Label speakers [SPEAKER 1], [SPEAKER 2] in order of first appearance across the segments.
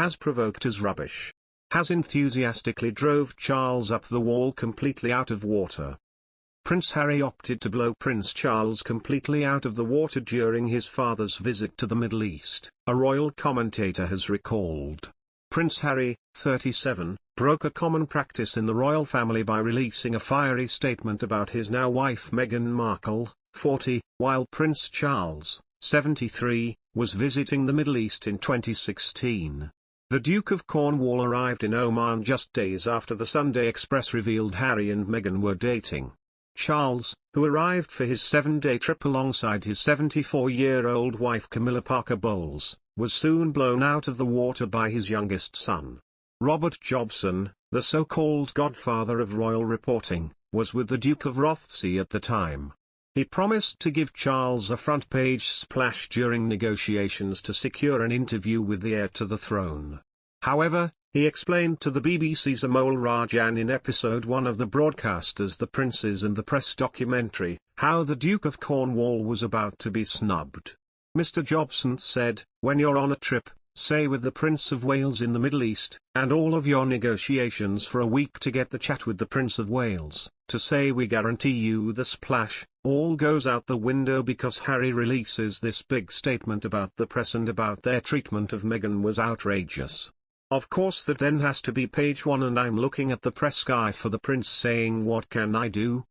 [SPEAKER 1] Haz provoked as rubbish. Haz enthusiastically drove Charles up the wall completely out of water. Prince Harry opted to blow Prince Charles completely out of the water during his father's visit to the Middle East, a royal commentator has recalled. Prince Harry, 37, broke a common practice in the royal family by releasing a fiery statement about his now wife Meghan Markle, 40, while Prince Charles, 73, was visiting the Middle East in 2016. The Duke of Cornwall arrived in Oman just days after the Sunday Express revealed Harry and Meghan were dating. Charles, who arrived for his 7-day trip alongside his 74-year-old wife Camilla Parker Bowles, was soon blown out of the water by his youngest son. Robert Jobson, the so-called godfather of royal reporting, was with the Duke of Rothesay at the time. He promised to give Charles a front-page splash during negotiations to secure an interview with the heir to the throne. However, he explained to the BBC's Amol Rajan in episode 1 of the broadcaster's The Princes and the Press documentary, how the Duke of Cornwall was about to be snubbed. Mr. Jobson said, "When you're on a trip, say with the Prince of Wales in the Middle East, and all of your negotiations for a week to get the chat with the Prince of Wales, to say we guarantee you the splash, all goes out the window because Harry releases this big statement about the press and about their treatment of Meghan was outrageous. Of course that then has to be page 1 and I'm looking at the press guy for the Prince saying what can I do?"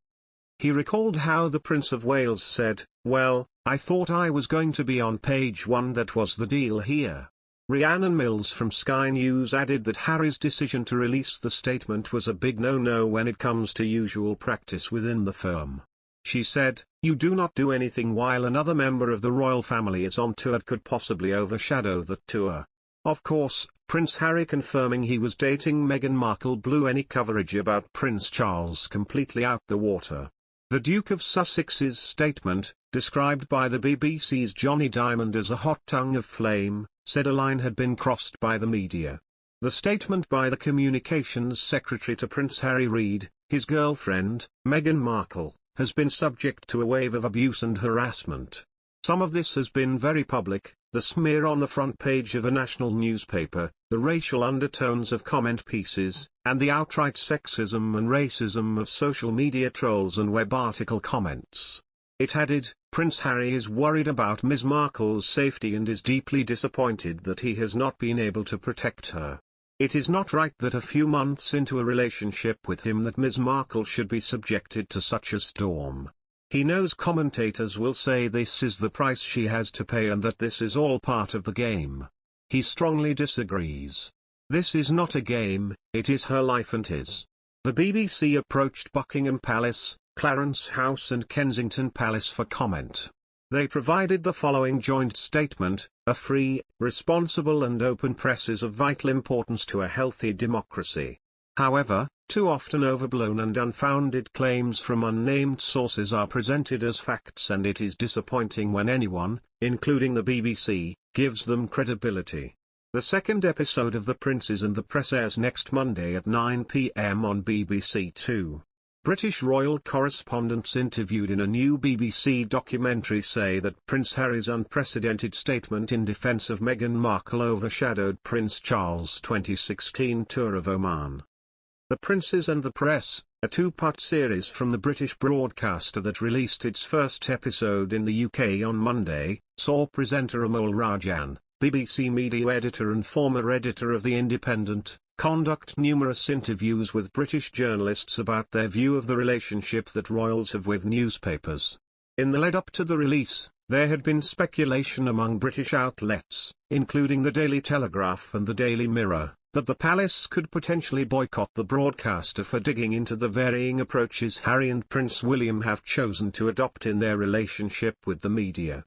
[SPEAKER 1] He recalled how the Prince of Wales said, "Well, I thought I was going to be on page 1, that was the deal here." Rhiannon Mills from Sky News added that Harry's decision to release the statement was a big no-no when it comes to usual practice within the firm. She said, "You do not do anything while another member of the royal family is on tour that could possibly overshadow that tour." Of course, Prince Harry confirming he was dating Meghan Markle blew any coverage about Prince Charles completely out the water. The Duke of Sussex's statement, described by the BBC's Johnny Diamond as a hot tongue of flame, said a line had been crossed by the media. The statement by the communications secretary to Prince Harry read, "His girlfriend, Meghan Markle, has been subject to a wave of abuse and harassment. Some of this has been very public, the smear on the front page of a national newspaper, the racial undertones of comment pieces, and the outright sexism and racism of social media trolls and web article comments." It added, "Prince Harry is worried about Ms. Markle's safety and is deeply disappointed that he has not been able to protect her. It is not right that a few months into a relationship with him that Ms. Markle should be subjected to such a storm. He knows commentators will say this is the price she has to pay and that this is all part of the game. He strongly disagrees. This is not a game, it is her life and his." The BBC approached Buckingham Palace, Clarence House and Kensington Palace for comment. They provided the following joint statement: "A free, responsible and open press is of vital importance to a healthy democracy. However, too often overblown and unfounded claims from unnamed sources are presented as facts and it is disappointing when anyone, including the BBC, gives them credibility." The second episode of The Princes and the Press airs next Monday at 9 p.m. on BBC Two. British royal correspondents interviewed in a new BBC documentary say that Prince Harry's unprecedented statement in defence of Meghan Markle overshadowed Prince Charles' 2016 tour of Oman. The Princes and the Press, a two-part series from the British broadcaster that released its first episode in the UK on Monday, saw presenter Amol Rajan, BBC media editor and former editor of The Independent, conduct numerous interviews with British journalists about their view of the relationship that royals have with newspapers. In the lead-up to the release, there had been speculation among British outlets, including the Daily Telegraph and the Daily Mirror, that the palace could potentially boycott the broadcaster for digging into the varying approaches Harry and Prince William have chosen to adopt in their relationship with the media.